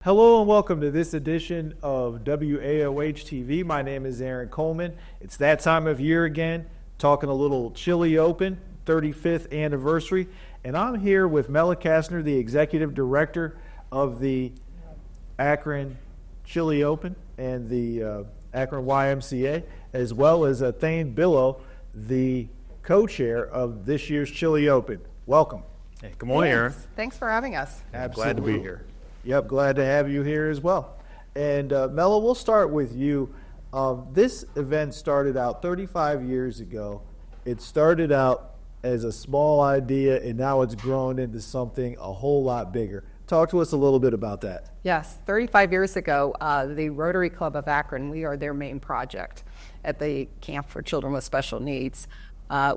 Hello and welcome to this edition of WAOH TV. My name is Aaron Coleman. It's that time of year again, talking a little Chili Open, 35th anniversary. And I'm here with Mella Castner, the Executive Director of the Akron Chili Open and the Akron YMCA, as well as Nathanael Billow, the co-chair of this year's Chili Open. Welcome. Hey, good morning, Aaron. Thanks for having us. Absolutely. Glad to be here. Yep, glad to have you here as well. And Mella, we'll start with you. This event started out 35 years ago. It started out as a small idea, and now it's grown into something a whole lot bigger. Talk to us a little bit about that. Yes, 35 years ago, the Rotary Club of Akron, we are their main project at the Camp for Children with Special Needs.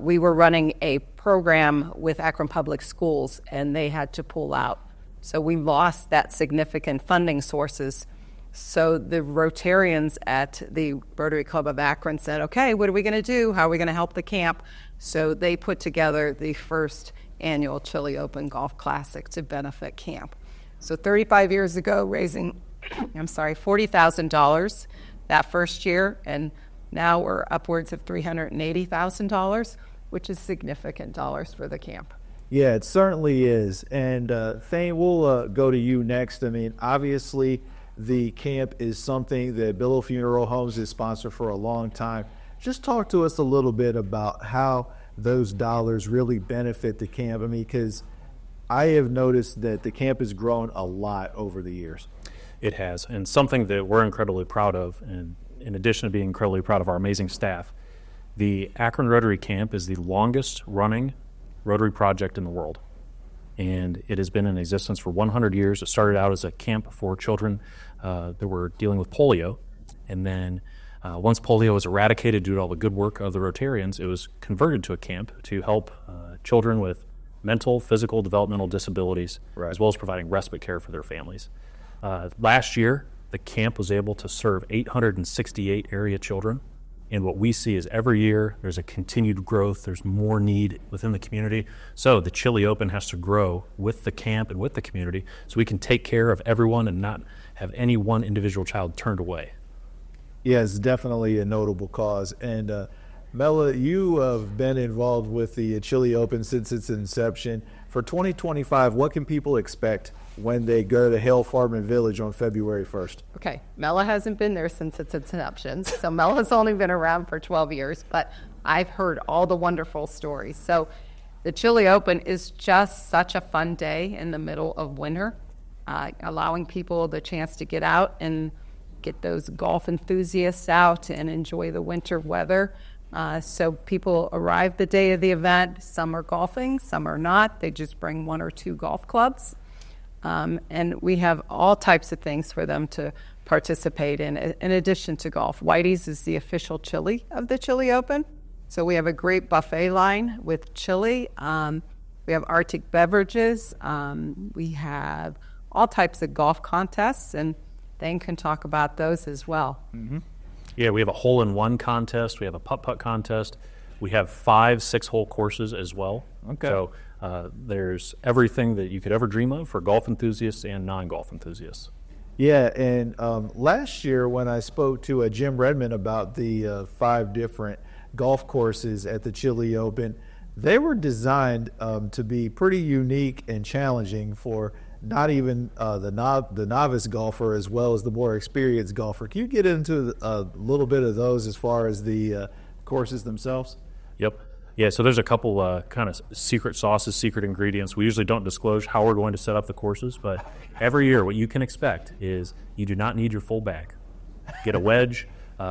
We were running a program with Akron Public Schools, and they had to pull out. So we lost that significant funding sources. So the Rotarians at the Rotary Club of Akron said, okay, what are we going to do? How are we going to help the camp? So they put together the first annual Chili Open Golf Classic to benefit camp. So 35 years ago, raising, $40,000 that first year, and now we're upwards of $380,000, which is significant dollars for the camp. Yeah, it certainly is. And Thane, we'll go to you next. I mean, obviously, the camp is something that Billow Funeral Homes has sponsored for a long time. Just talk to us a little bit about how those dollars really benefit the camp. I mean, because I have noticed that the camp has grown a lot over the years. It has, and something that we're incredibly proud of, and in addition to being incredibly proud of our amazing staff, the Akron Rotary Camp is the longest running Rotary project in the world, and it has been in existence for 100 years. It started out as a camp for children that were dealing with polio, and then once polio was eradicated due to all the good work of the Rotarians, it was converted to a camp to help children with mental, physical, developmental disabilities, right, as well as providing respite care for their families. Last year, the camp was able to serve 868 area children. And what we see is every year there's a continued growth, there's more need within the community. So the Chili Open has to grow with the camp and with the community so we can take care of everyone and not have any one individual child turned away. Yeah, it's definitely a notable cause. And Mella, you have been involved with the Chili Open since its inception. For 2025, what can people expect when they go to Hale Farm and Village on February 1st? Okay, Mella hasn't been there since its inception, so Mella's only been around for 12 years, but I've heard all the wonderful stories. So the Chili Open is just such a fun day in the middle of winter, allowing people the chance to get out and get those golf enthusiasts out and enjoy the winter weather. So people arrive the day of the event. Some are golfing, some are not. They just bring one or two golf clubs. And we have all types of things for them to participate in addition to golf. Whitey's is the official chili of the Chili Open. So we have a great buffet line with chili. We have Arctic beverages. We have all types of golf contests, and Thane can talk about those as well. Mm-hmm. Yeah, we have a hole-in-one contest. We have a putt-putt contest. We have 5 6-hole courses as well. Okay. So there's everything that you could ever dream of for golf enthusiasts and non-golf enthusiasts. Yeah, and last year when I spoke to Jim Redmond about the 5 different golf courses at the Chili Open, they were designed to be pretty unique and challenging for not even the novice golfer as well as the more experienced golfer. Can you get into a little bit of those as far as the courses themselves? Yep. Yeah, so there's a couple kind of secret sauces, secret ingredients. We usually don't disclose how we're going to set up the courses, but every year what you can expect is you do not need your full bag. Get a wedge,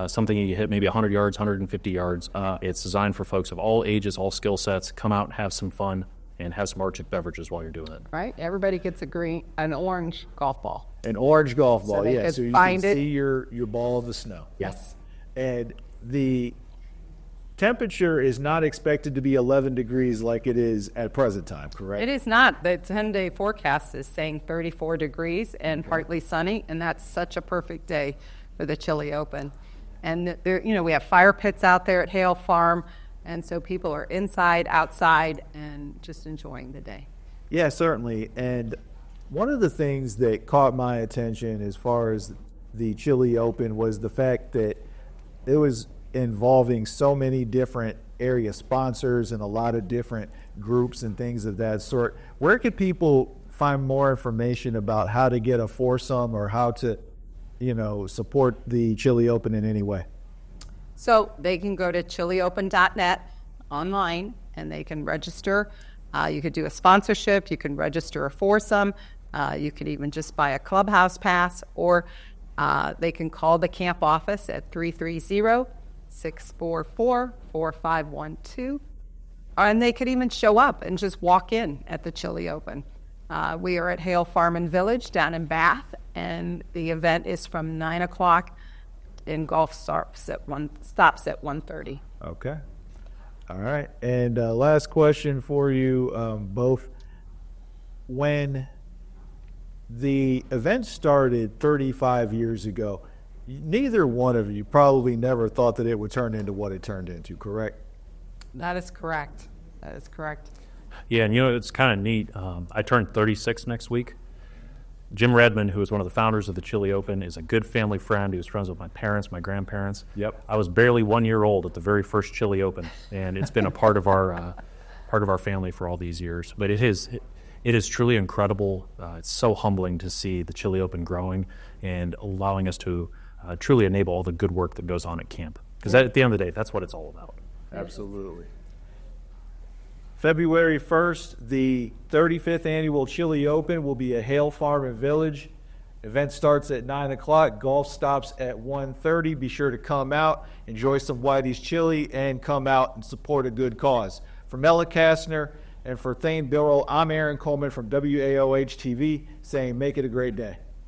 something you hit maybe 100 yards, 150 yards. It's designed for folks of all ages, all skill sets. Come out and have some fun and have some Arctic beverages while you're doing it. Right? Everybody gets an orange golf ball. An orange golf ball, they yeah. could So you find can it. see your ball of the snow. Yes. And the temperature is not expected to be 11 degrees like it is at present time, correct? It is not. The 10-day forecast is saying 34 degrees and partly sunny, and that's such a perfect day for the Chili Open. And there, we have fire pits out there at Hale Farm, and so people are inside, outside, and just enjoying the day. Yeah, certainly. And One of the things that caught my attention as far as the Chili Open was the fact that it was involving so many different area sponsors and a lot of different groups and things of that sort. Where could people find more information about how to get a foursome or how to, support the Chili Open in any way? So they can go to chiliopen.net online and they can register. You could do a sponsorship, you can register a foursome, you could even just buy a clubhouse pass, or they can call the camp office at 330-644-4512, and they could even show up and just walk in at the Chili Open. We are at Hale Farm and Village down in Bath, and the event is from 9 o'clock, and golf stops at 1:30. Okay. All right. And last question for you both. When the event started 35 years ago, neither one of you probably never thought that it would turn into what it turned into, correct? That is correct. That is correct. Yeah, and it's kind of neat. I turned 36 next week. Jim Redmond, who is one of the founders of the Chili Open, is a good family friend. He was friends with my parents, my grandparents. Yep. I was barely 1 year old at the very first Chili Open, and it's been a part of our family for all these years. But it is truly incredible. It's so humbling to see the Chili Open growing and allowing us to truly enable all the good work that goes on at camp. Because at the end of the day, that's what it's all about. Absolutely. February 1st, the 35th Annual Chili Open will be at Hale Farm and Village. Event starts at 9 o'clock. Golf stops at 1:30. Be sure to come out, enjoy some Whitey's chili, and come out and support a good cause. For Mella Castner and for Nathanael Billow, I'm Aaron Coleman from WAOH TV saying make it a great day.